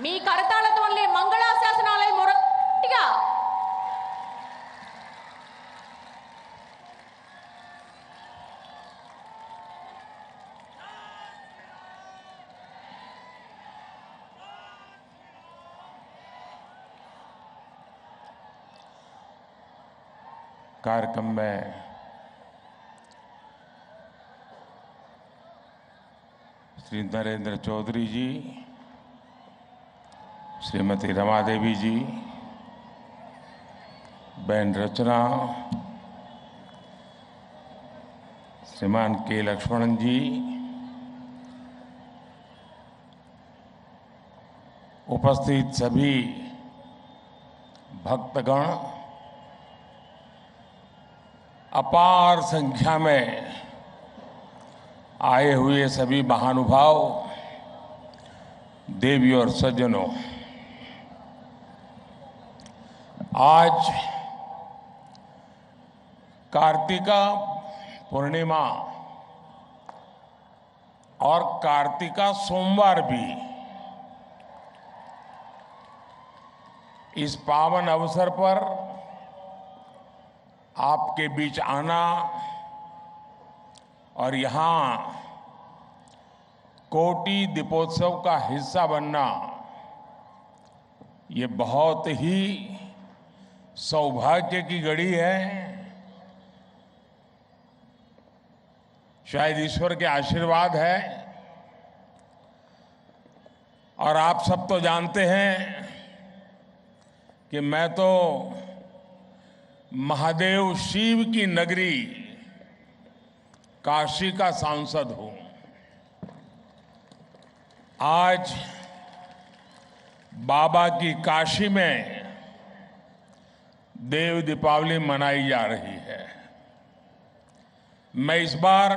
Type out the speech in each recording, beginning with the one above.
మీ కరతాళతో మంగళాశాసనాలయ మొరటిగా कार्यक्रम में श्री नरेंद्र चौधरी जी, श्रीमती रमा देवी जी, बहन रचना, श्रीमान के लक्ष्मणन जी, उपस्थित सभी भक्तगण, अपार संख्या में आए हुए सभी महानुभाव, देवी और सज्जनों, आज कार्तिका पूर्णिमा और कार्तिका सोमवार भी इस पावन अवसर पर आपके बीच आना और यहाँ कोटि दीपोत्सव का हिस्सा बनना, ये बहुत ही सौभाग्य की घड़ी है। शायद ईश्वर के आशीर्वाद है। और आप सब तो जानते हैं कि मैं तो महादेव शिव की नगरी काशी का सांसद हूं। आज बाबा की काशी में देव दीपावली मनाई जा रही है। मैं इस बार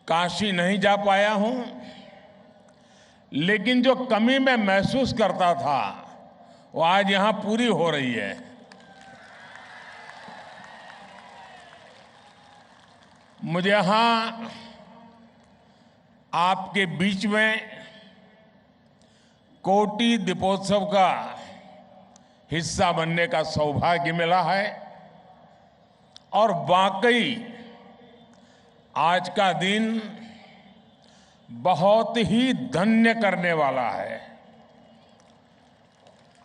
काशी नहीं जा पाया हूं, लेकिन जो कमी मैं महसूस करता था वो आज यहां पूरी हो रही है। मुझे यहां आपके बीच में कोटि दीपोत्सव का हिस्सा बनने का सौभाग्य मिला है और वाकई आज का दिन बहुत ही धन्य करने वाला है।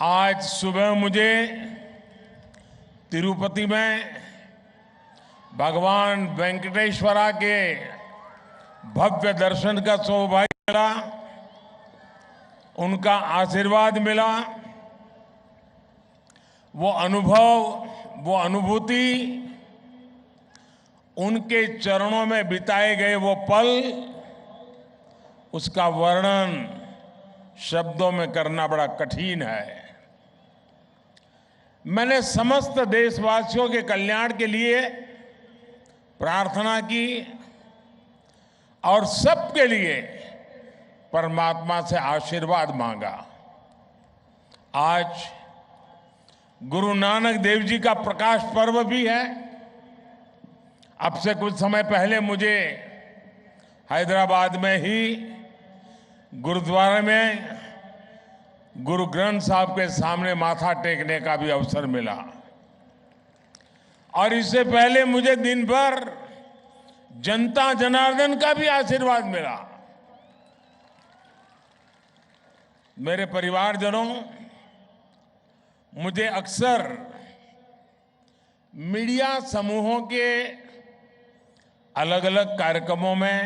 आज सुबह मुझे तिरुपति में भगवान वेंकटेश्वरा के भव्य दर्शन का सौभाग्य मिला, उनका आशीर्वाद मिला। वो अनुभव, वो अनुभूति, उनके चरणों में बिताए गए वो पल, उसका वर्णन शब्दों में करना बड़ा कठिन है। मैंने समस्त देशवासियों के कल्याण के लिए प्रार्थना की और सबके लिए परमात्मा से आशीर्वाद मांगा। आज गुरु नानक देव जी का प्रकाश पर्व भी है। अब से कुछ समय पहले मुझे हैदराबाद में ही गुरुद्वारे में गुरु ग्रंथ साहब के सामने माथा टेकने का भी अवसर मिला और इससे पहले मुझे दिन भर जनता जनार्दन का भी आशीर्वाद मिला। मेरे परिवारजनों, मुझे अक्सर मीडिया समूहों के अलग अलग कार्यक्रमों में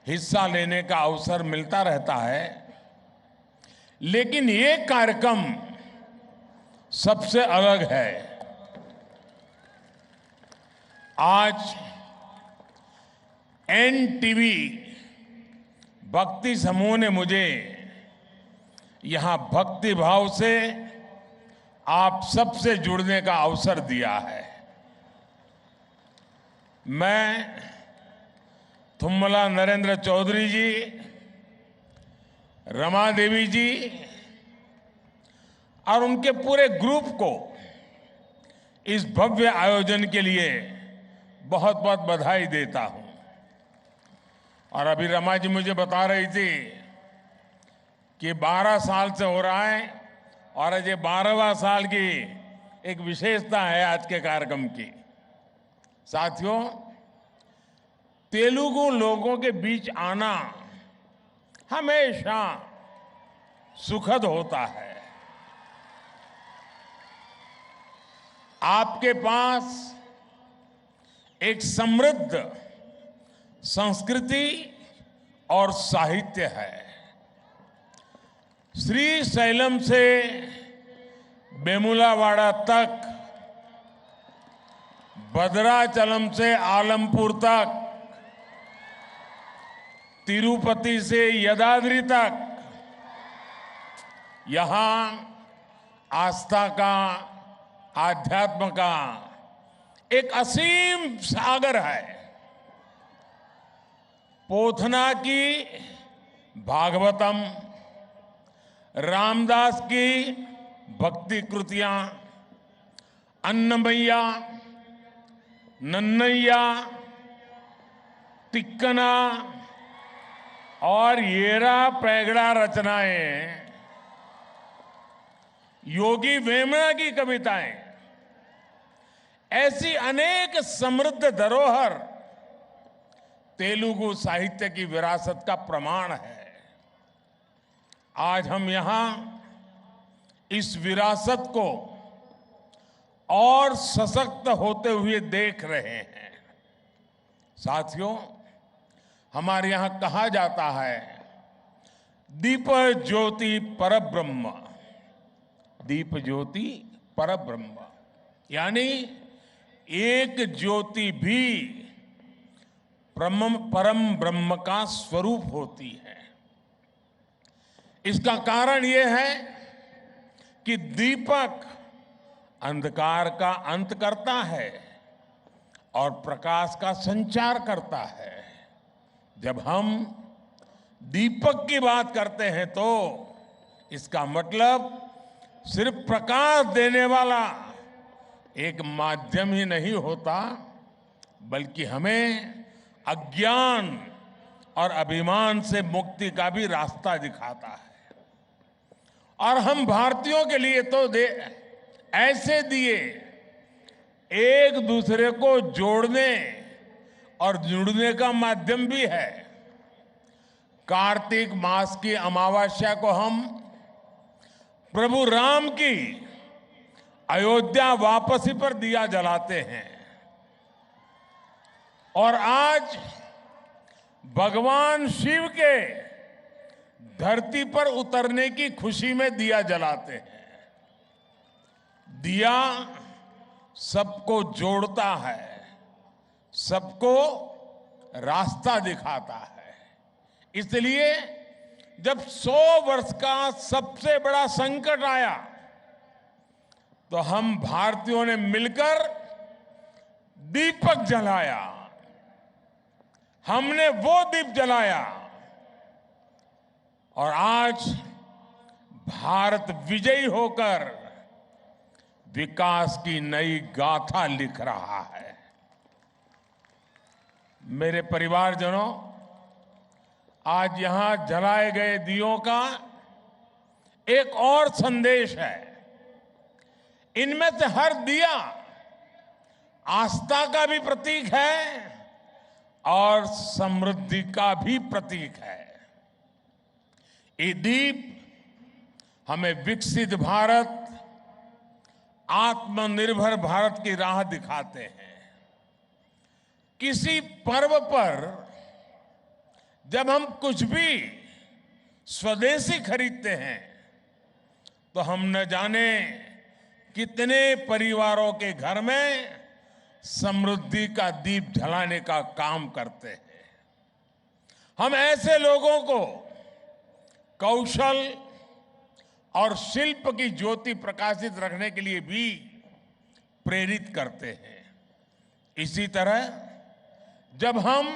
हिस्सा लेने का अवसर मिलता रहता है, लेकिन ये कार्यक्रम सबसे अलग है। आज एनटीवी भक्ति समूह ने मुझे यहां भक्ति भाव से आप सबसे जुड़ने का अवसर दिया है। मैं थुम्मला नरेंद्र चौधरी जी, रमा देवी जी और उनके पूरे ग्रुप को इस भव्य आयोजन के लिए बहुत बहुत बधाई देता हूं। और अभी रमा जी मुझे बता रही थी कि 12 साल से हो रहा है और आज ये 12वां साल की एक विशेषता है आज के कार्यक्रम की। साथियों, तेलुगु लोगों के बीच आना हमेशा सुखद होता है। आपके पास एक समृद्ध संस्कृति और साहित्य है। श्रीशैलम से वेमुलावाड़ा तक, भद्राचलम से आलमपुर तक, तिरुपति से यदाद्रि तक, यहां आस्था का, आध्यात्म का एक असीम सागर है। पोथना की भागवतम, रामदास की भक्ति कृतियां, अन्नमैया, नन्नैया, तिक्कना और येरा पैगड़ा रचनाएं, योगी वेमना की कविताएं, ऐसी अनेक समृद्ध धरोहर तेलुगु साहित्य की विरासत का प्रमाण है। आज हम यहां इस विरासत को और सशक्त होते हुए देख रहे हैं। साथियों, हमारे यहां कहा जाता है, दीप ज्योति परब्रह्म, दीप ज्योति परब्रह्म, यानी एक ज्योति भी परम ब्रह्म का स्वरूप होती है। इसका कारण यह है कि दीपक अंधकार का अंत करता है और प्रकाश का संचार करता है। जब हम दीपक की बात करते हैं तो इसका मतलब सिर्फ प्रकाश देने वाला एक माध्यम ही नहीं होता, बल्कि हमें अज्ञान और अभिमान से मुक्ति का भी रास्ता दिखाता है। और हम भारतीयों के लिए तो ऐसे दिए एक दूसरे को जोड़ने और जुड़ने का माध्यम भी है। कार्तिक मास की अमावस्या को हम प्रभु राम की अयोध्या वापसी पर दिया जलाते हैं और आज भगवान शिव के धरती पर उतरने की खुशी में दिया जलाते हैं। दिया सबको जोड़ता है, सबको रास्ता दिखाता है। इसलिए जब 100 वर्ष का सबसे बड़ा संकट आया तो हम भारतीयों ने मिलकर दीपक जलाया। हमने वो दीप जलाया और आज भारत विजयी होकर विकास की नई गाथा लिख रहा है। मेरे परिवारजनों, आज यहां जलाए गए दियों का एक और संदेश है। इनमें से हर दिया आस्था का भी प्रतीक है और समृद्धि का भी प्रतीक है। ये दीप हमें विकसित भारत, आत्मनिर्भर भारत की राह दिखाते हैं। किसी पर्व पर जब हम कुछ भी स्वदेशी खरीदते हैं तो हम न जाने कितने परिवारों के घर में समृद्धि का दीप जलाने का काम करते हैं। हम ऐसे लोगों को कौशल और शिल्प की ज्योति प्रकाशित रखने के लिए भी प्रेरित करते हैं। इसी तरह जब हम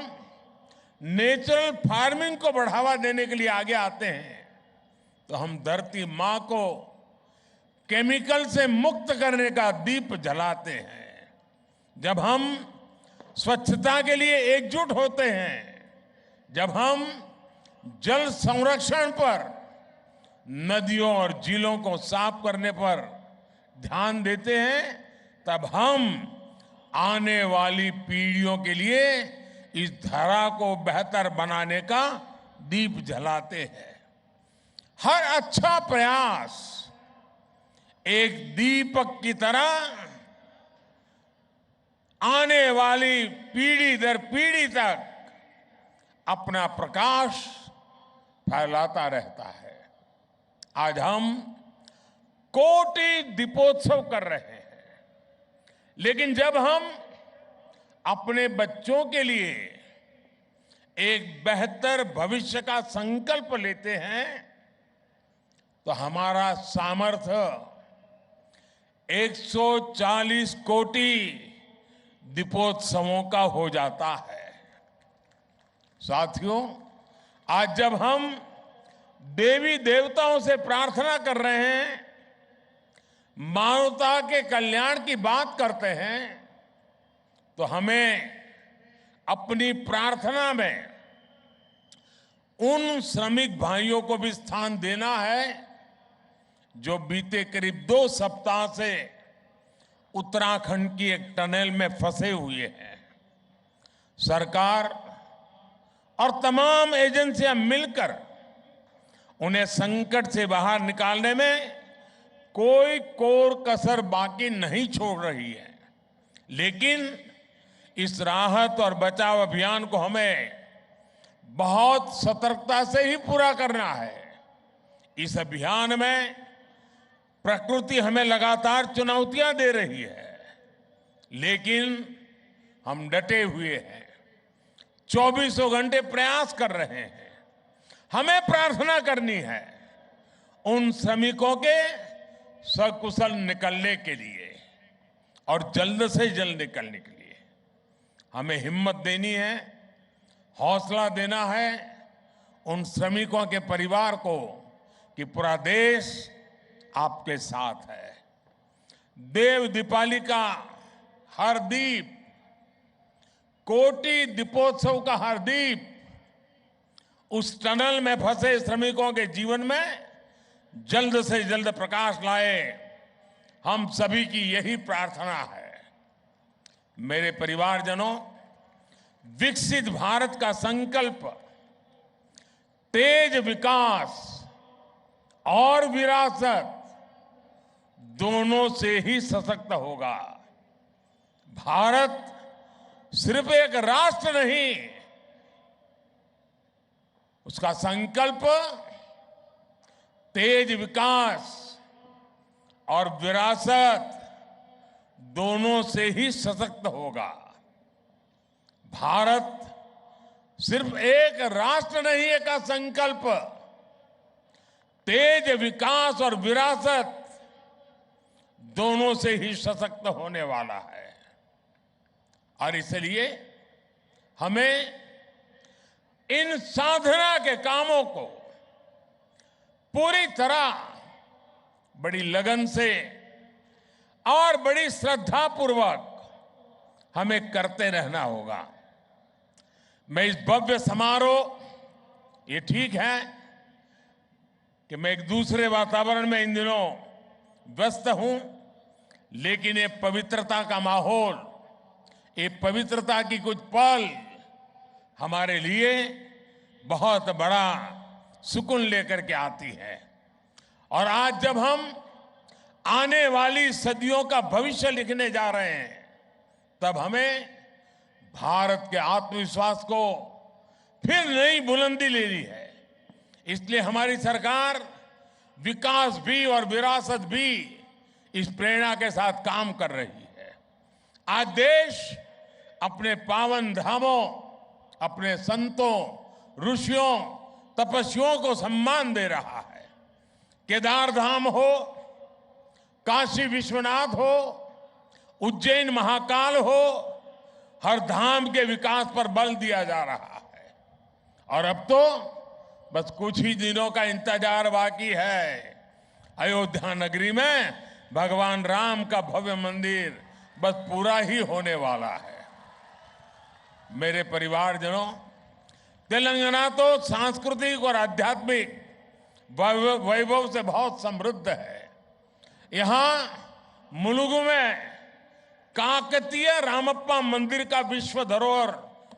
नेचुरल फार्मिंग को बढ़ावा देने के लिए आगे आते हैं तो हम धरती मां को केमिकल से मुक्त करने का दीप जलाते हैं। जब हम स्वच्छता के लिए एकजुट होते हैं, जब हम जल संरक्षण पर नदियों और झीलों को साफ करने पर ध्यान देते हैं, तब हम आने वाली पीढ़ियों के लिए इस धरा को बेहतर बनाने का दीप जलाते हैं। हर अच्छा प्रयास एक दीपक की तरह आने वाली पीढ़ी दर पीढ़ी तक अपना प्रकाश फैलाता रहता है। आज हम कोटि दीपोत्सव कर रहे हैं, लेकिन जब हम अपने बच्चों के लिए एक बेहतर भविष्य का संकल्प लेते हैं तो हमारा सामर्थ्य 140 कोटि दीपोत्सवों का हो जाता है। साथियों, आज जब हम देवी देवताओं से प्रार्थना कर रहे हैं, मानवता के कल्याण की बात करते हैं, तो हमें अपनी प्रार्थना में उन श्रमिक भाइयों को भी स्थान देना है जो बीते करीब 2 सप्ताह से उत्तराखंड की एक टनल में फंसे हुए हैं। सरकार और तमाम एजेंसियां मिलकर उन्हें संकट से बाहर निकालने में कोई कोर कसर बाकी नहीं छोड़ रही है, लेकिन इस राहत और बचाव अभियान को हमें बहुत सतर्कता से ही पूरा करना है। इस अभियान में प्रकृति हमें लगातार चुनौतियां दे रही है, लेकिन हम डटे हुए हैं, 24 घंटे प्रयास कर रहे हैं। हमें प्रार्थना करनी है उन श्रमिकों के सकुशल निकलने के लिए और जल्द से जल्द निकलने के लिए। हमें हिम्मत देनी है, हौसला देना है उन श्रमिकों के परिवार को कि पूरा देश आपके साथ है। देव दीपावली का हर दीप, कोटि दीपोत्सव का हर दीप उस टनल में फंसे श्रमिकों के जीवन में जल्द से जल्द प्रकाश लाए। हम सभी की यही प्रार्थना है। मेरे परिवारजनों, विकसित भारत का संकल्प तेज विकास और विरासत दोनों से ही सशक्त होगा। भारत सिर्फ एक राष्ट्र नहीं, उसका संकल्प तेज विकास और विरासत दोनों से ही सशक्त होगा। भारत सिर्फ एक राष्ट्र नहीं है का संकल्प तेज विकास और विरासत दोनों से ही सशक्त होने वाला है। और इसलिए हमें इन साधना के कामों को पूरी तरह बड़ी लगन से और बड़ी श्रद्धापूर्वक हमें करते रहना होगा। मैं इस भव्य समारोह, ये ठीक है कि मैं एक दूसरे वातावरण में इन दिनों व्यस्त हूं, लेकिन ये पवित्रता का माहौल, ये पवित्रता की कुछ पल हमारे लिए बहुत बड़ा सुकून लेकर के आती है। और आज जब हम आने वाली सदियों का भविष्य लिखने जा रहे हैं, तब हमें भारत के आत्मविश्वास को फिर नई बुलंदी लेनी है। इसलिए हमारी सरकार विकास भी और विरासत भी इस प्रेरणा के साथ काम कर रही है। आज देश अपने पावन धामों, अपने संतों, ऋषियों, तपस्वियों को सम्मान दे रहा है। केदार धाम हो, काशी विश्वनाथ हो, उज्जैन महाकाल हो, हर धाम के विकास पर बल दिया जा रहा है। और अब तो बस कुछ ही दिनों का इंतजार बाकी है। अयोध्या नगरी में भगवान राम का भव्य मंदिर बस पूरा ही होने वाला है। मेरे परिवारजनों, तेलंगाना तो सांस्कृतिक और आध्यात्मिक वैभव से बहुत समृद्ध है। यहां मुलुगु में काकतीय रामप्पा मंदिर का विश्व धरोहर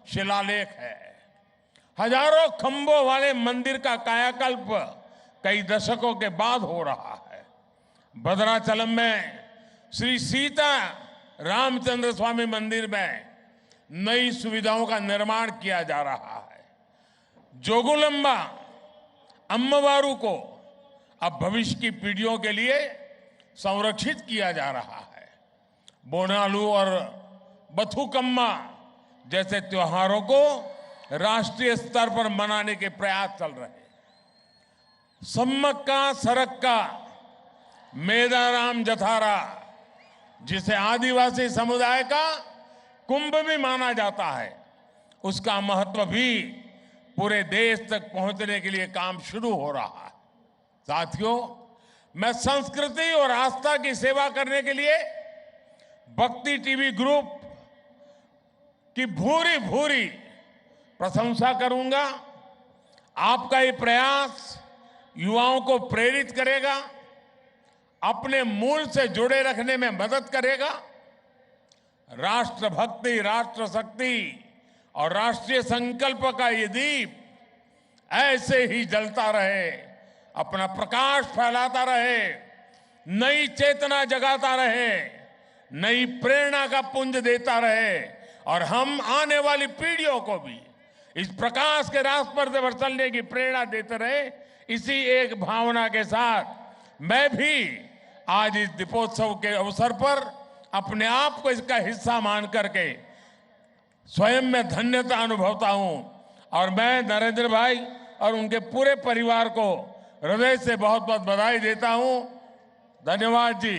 शिलालेख है। हजारों खंभों वाले मंदिर का कायाकल्प कई दशकों के बाद हो रहा है। भद्राचलम में श्री सीता रामचंद्र स्वामी मंदिर में नई सुविधाओं का निर्माण किया जा रहा है। जोगुलंबा अम्मवारू को अब भविष्य की पीढ़ियों के लिए संरक्षित किया जा रहा है। बोनालू और बथुकम्मा जैसे त्योहारों को राष्ट्रीय स्तर पर मनाने के प्रयास चल रहे हैं। सम्मक्का सरक्का मेदाराम जथारा, जिसे आदिवासी समुदाय का कुंभ भी माना जाता है, उसका महत्व भी पूरे देश तक पहुंचने के लिए काम शुरू हो रहा है। साथियों, मैं संस्कृति और आस्था की सेवा करने के लिए भक्ति टीवी ग्रुप की भूरी भूरी प्रशंसा करूंगा। आपका ये प्रयास युवाओं को प्रेरित करेगा, अपने मूल से जुड़े रखने में मदद करेगा। राष्ट्रभक्ति, राष्ट्रशक्ति और राष्ट्रीय संकल्प का ये दीप ऐसे ही जलता रहे, अपना प्रकाश फैलाता रहे, नई चेतना जगाता रहे, नई प्रेरणा का पुंज देता रहे और हम आने वाली पीढ़ियों को भी इस प्रकाश के रास्ते पर चलने की प्रेरणा देते रहे। इसी एक भावना के साथ मैं भी आज इस दीपोत्सव के अवसर पर अपने आप को इसका हिस्सा मान करके स्वयं में धन्यता अनुभवता हूं और मैं नरेंद्र भाई और उनके पूरे परिवार को हृदय से बहुत बहुत बधाई देता हूं। धन्यवाद जी।